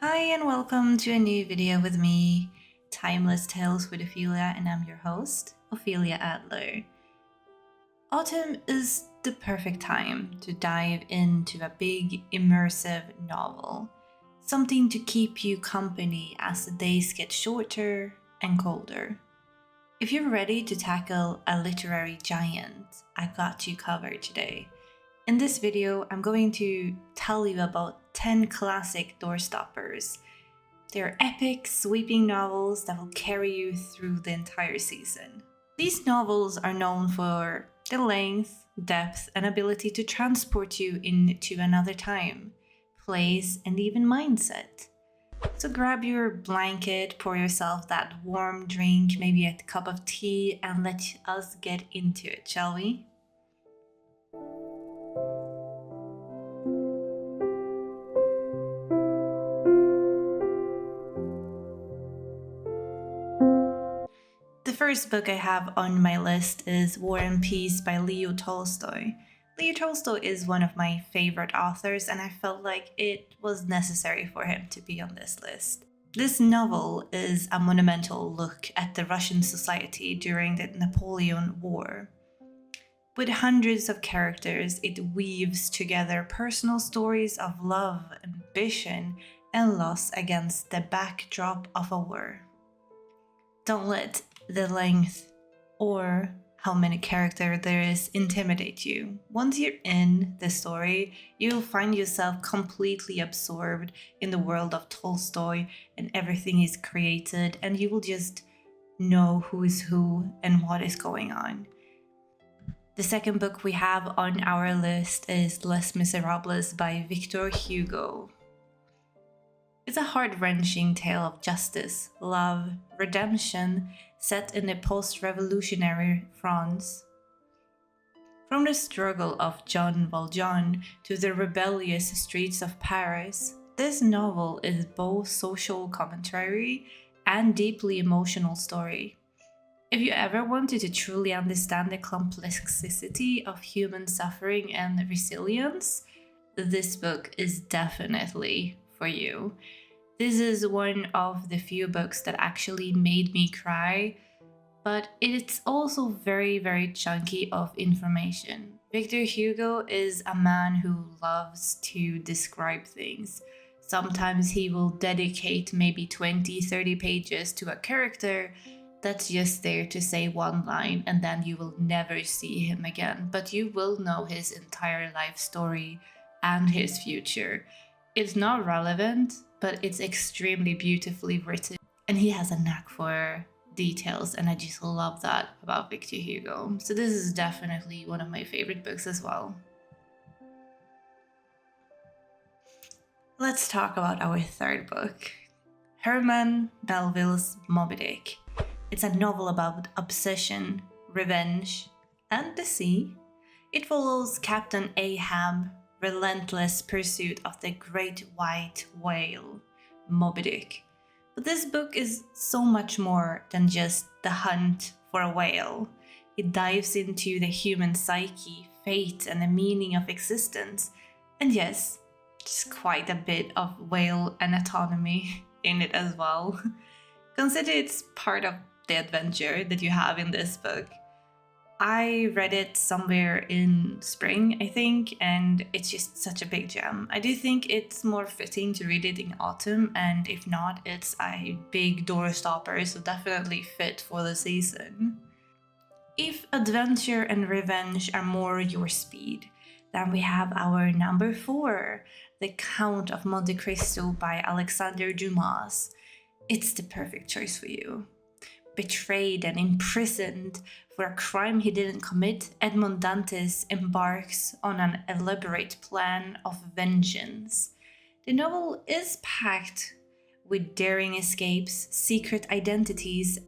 Hi and welcome to a new video with me, Timeless Tales with Ophelia, and I'm your host, Ophelia Adler. Autumn is the perfect time to dive into a big, immersive novel, something to keep you company as the days get shorter and colder. If you're ready to tackle a literary giant, I got you covered today. In this video, I'm going to tell you about 10 classic doorstoppers. They're epic, sweeping novels that will carry you through the entire season. These novels are known for their length, depth, and ability to transport you into another time, place, and even mindset. So grab your blanket, pour yourself that warm drink, maybe a cup of tea, and let us get into it, shall we? The first book I have on my list is War and Peace by Leo Tolstoy. Leo Tolstoy is one of my favorite authors, and I felt like it was necessary for him to be on this list. This novel is a monumental look at the Russian society during the Napoleonic War. With hundreds of characters, it weaves together personal stories of love, ambition, and loss against the backdrop of a war. Don't let the length or how many characters there is intimidate you. Once you're in the story, you'll find yourself completely absorbed in the world of Tolstoy and everything he's created, and you will just know who is who and what is going on. The second book we have on our list is Les Miserables by Victor Hugo. It's a heart-wrenching tale of justice, love, redemption, set in the post-revolutionary France. From the struggle of Jean Valjean to the rebellious streets of Paris, this novel is both social commentary and deeply emotional story. If you ever wanted to truly understand the complexity of human suffering and resilience, this book is definitely for you. This is one of the few books that actually made me cry, but it's also very, very chunky of information. Victor Hugo is a man who loves to describe things. Sometimes he will dedicate maybe 20-30 pages to a character that's just there to say one line, and then you will never see him again, but you will know his entire life story and his future. It's not relevant, but it's extremely beautifully written, and he has a knack for details, and I just love that about Victor Hugo. So this is definitely one of my favorite books as well. Let's talk about our third book, Herman Melville's Moby Dick. It's a novel about obsession, revenge, and the sea. It follows Captain Ahab relentless pursuit of the great white whale, Moby Dick. But this book is so much more than just the hunt for a whale. It dives into the human psyche, fate, and the meaning of existence. And yes, just quite a bit of whale anatomy in it as well. Consider it's part of the adventure that you have in this book. I read it somewhere in spring, I think, and it's just such a big gem. I do think it's more fitting to read it in autumn, and if not, it's a big doorstopper, so definitely fit for the season. If adventure and revenge are more your speed, then we have our number 4, The Count of Monte Cristo by Alexander Dumas. It's the perfect choice for you. Betrayed and imprisoned for a crime he didn't commit, Edmond Dantes embarks on an elaborate plan of vengeance. The novel is packed with daring escapes, secret identities,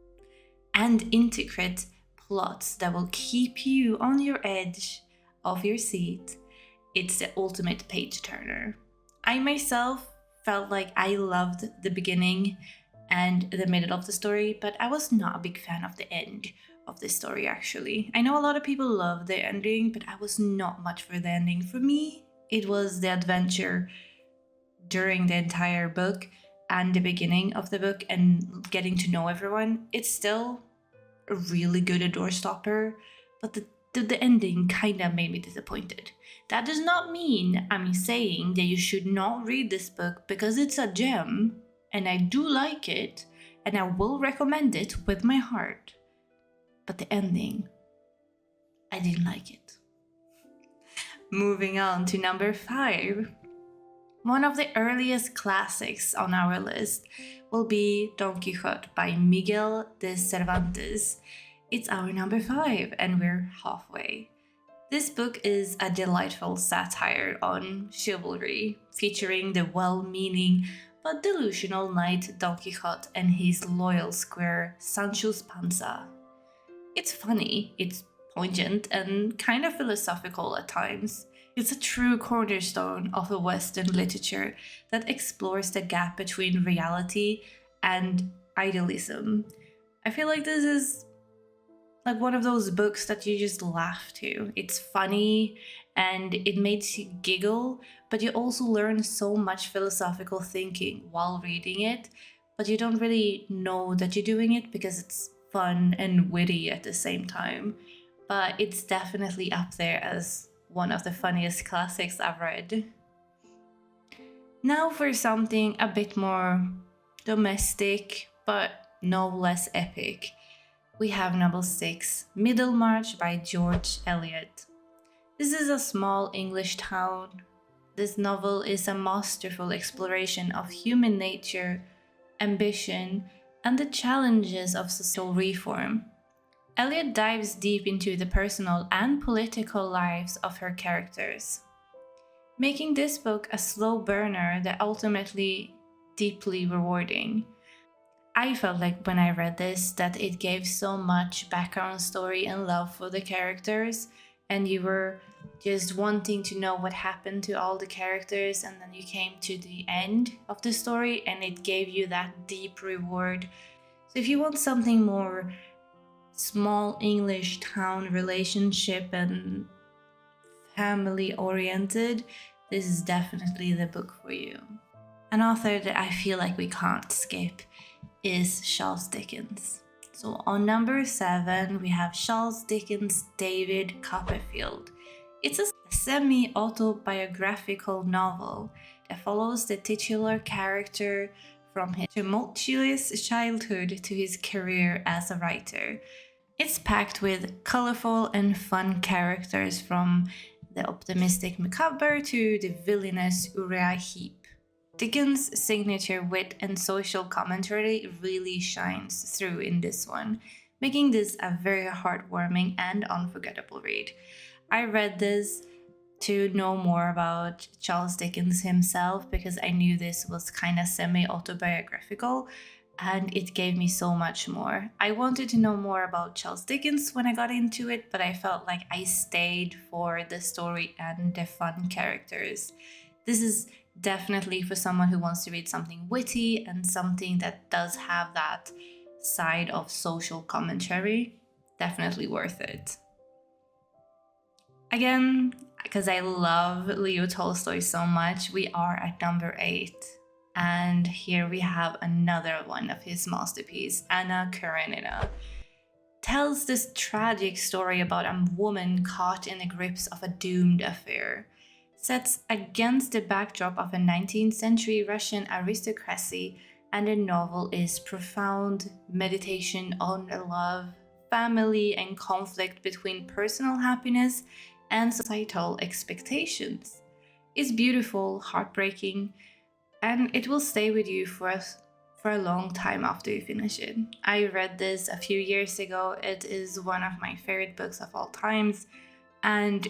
and intricate plots that will keep you on your edge of your seat. It's the ultimate page turner. I myself felt like I loved the beginning and the middle of the story, but I was not a big fan of the end of the story actually. I know a lot of people love the ending, but I was not much for the ending. For me, it was the adventure during the entire book and the beginning of the book and getting to know everyone, it's still a really good doorstopper, but the ending kind of made me disappointed. That does not mean I'm saying that you should not read this book, because it's a gem and I do like it and I will recommend it with my heart. But the ending, I didn't like it. Moving on to number 5. One of the earliest classics on our list will be Don Quixote by Miguel de Cervantes. It's our number 5 and we're halfway. This book is a delightful satire on chivalry, featuring the well-meaning but delusional knight Don Quixote and his loyal squire Sancho Panza. It's funny, it's poignant, and kind of philosophical at times. It's a true cornerstone of a Western literature that explores the gap between reality and idealism. I feel like this is like one of those books that you just laugh to. It's funny and it makes you giggle, but you also learn so much philosophical thinking while reading it, but you don't really know that you're doing it because it's fun and witty at the same time. But it's definitely up there as one of the funniest classics I've read. Now for something a bit more domestic, but no less epic. We have number 6, Middlemarch by George Eliot. This is a small English town. This novel is a masterful exploration of human nature, ambition, and the challenges of social reform. Eliot dives deep into the personal and political lives of her characters, making this book a slow burner that ultimately deeply rewarding. I felt like when I read this that it gave so much background story and love for the characters, and you were just wanting to know what happened to all the characters, and then you came to the end of the story and it gave you that deep reward. So if you want something more small English town relationship and family oriented, this is definitely the book for you. An author that I feel like we can't skip is Charles Dickens. So on number 7, we have Charles Dickens' David Copperfield. It's a semi-autobiographical novel that follows the titular character from his tumultuous childhood to his career as a writer. It's packed with colorful and fun characters, from the optimistic Micawber to the villainous Uriah Heep. Dickens' signature wit and social commentary really shines through in this one, making this a very heartwarming and unforgettable read. I read this to know more about Charles Dickens himself because I knew this was kind of semi-autobiographical, and it gave me so much more. I wanted to know more about Charles Dickens when I got into it, but I felt like I stayed for the story and the fun characters. This is definitely for someone who wants to read something witty and something that does have that side of social commentary. Definitely worth it. Again, because I love Leo Tolstoy so much, we are at number 8. And here we have another one of his masterpieces, Anna Karenina. Tells this tragic story about a woman caught in the grips of a doomed affair. Sets against the backdrop of a 19th century Russian aristocracy, and the novel is profound meditation on love, family, and conflict between personal happiness and societal expectations. It's beautiful, heartbreaking, and it will stay with you for a long time after you finish it. I read this a few years ago. It is one of my favorite books of all times, and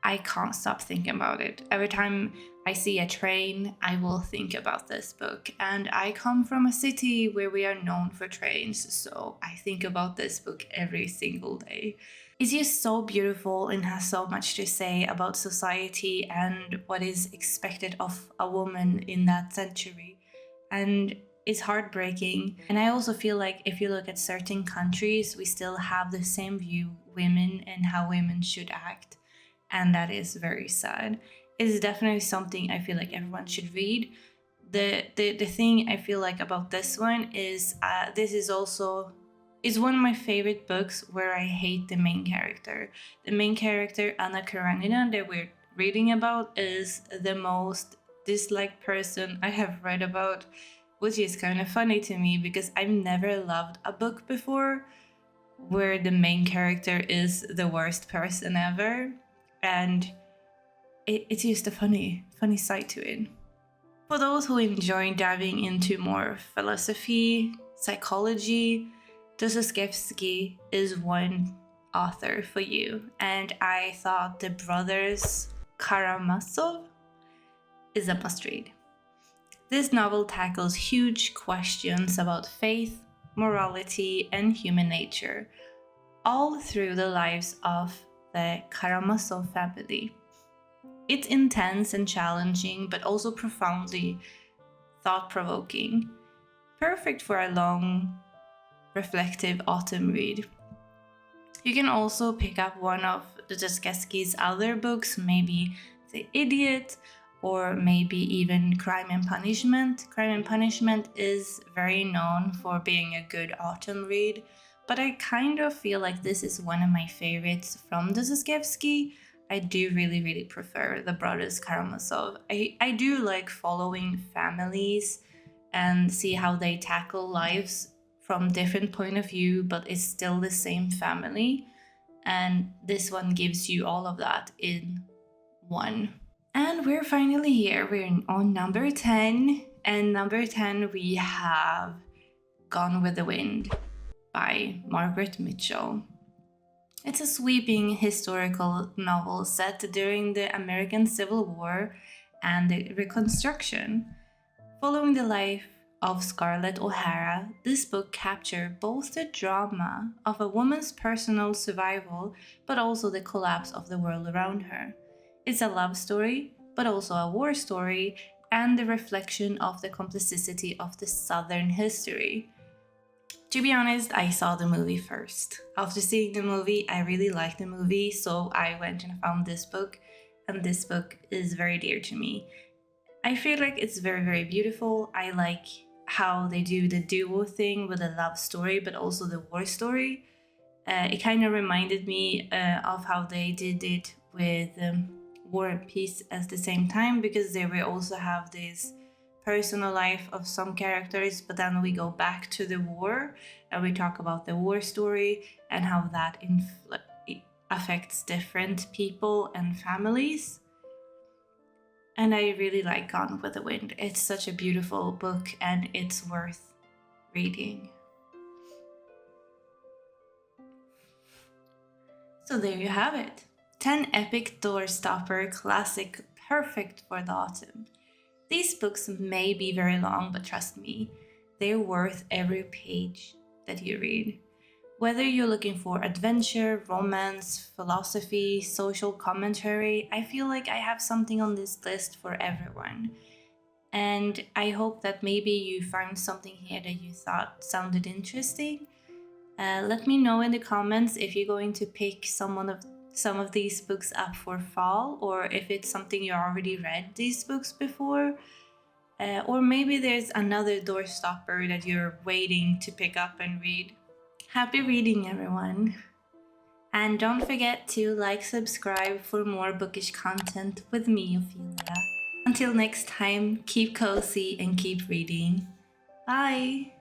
I can't stop thinking about it. Every time I see a train, I will think about this book. And I come from a city where we are known for trains, so I think about this book every single day. It's just so beautiful and has so much to say about society and what is expected of a woman in that century. And it's heartbreaking. And I also feel like if you look at certain countries, we still have the same view of women and how women should act. And that is very sad. It's definitely something I feel like everyone should read, the thing I feel like about this one is this is one of my favorite books where I hate the main character. The main character, Anna Karenina, that we're reading about, is the most disliked person I have read about, which is kind of funny to me because I've never loved a book before where the main character is the worst person ever, and it's just a funny side to it. For those who enjoy diving into more philosophy, psychology, Dostoevsky is one author for you, and I thought the brothers Karamazov is a must read. This novel tackles huge questions about faith, morality, and human nature, all through the lives of the Karamazov family. It's intense and challenging, but also profoundly thought-provoking. Perfect for a long, reflective autumn read. You can also pick up one of Dostoevsky's other books, maybe The Idiot, or maybe even Crime and Punishment. Crime and Punishment is very known for being a good autumn read, but I kind of feel like this is one of my favorites from Dostoevsky. I do really prefer the brothers Karamazov. I do like following families and see how they tackle lives from different point of view, but it's still the same family. And this one gives you all of that in one. And we're finally here. We're on number 10. And number 10 we have Gone with the Wind by Margaret Mitchell. It's a sweeping historical novel set during the American Civil War and the Reconstruction. Following the life of Scarlett O'Hara, this book captures both the drama of a woman's personal survival, but also the collapse of the world around her. It's a love story, but also a war story, and the reflection of the complexity of the Southern history. To be honest, I saw the movie first. After seeing the movie, I really liked the movie, so I went and found this book, and this book is very dear to me. I feel like it's very beautiful. I like how they do the duo thing with the love story, but also the war story. It kind of reminded me of how they did it with War and Peace at the same time, because they will also have this personal life of some characters, but then we go back to the war and we talk about the war story and how that affects different people and families. And I really like Gone with the Wind. It's such a beautiful book and it's worth reading. So there you have it. 10 epic doorstopper classic perfect for the autumn. These books may be very long, but trust me, they're worth every page that you read. Whether you're looking for adventure, romance, philosophy, social commentary, I feel like I have something on this list for everyone. And I hope that maybe you found something here that you thought sounded interesting. Let me know in the comments if you're going to pick some of these books up for fall, or if it's something you already read these books before. Or maybe there's another doorstopper that you're waiting to pick up and read. Happy reading, everyone! And don't forget to subscribe for more bookish content with me, Ophelia. Until next time, keep cozy and keep reading. Bye!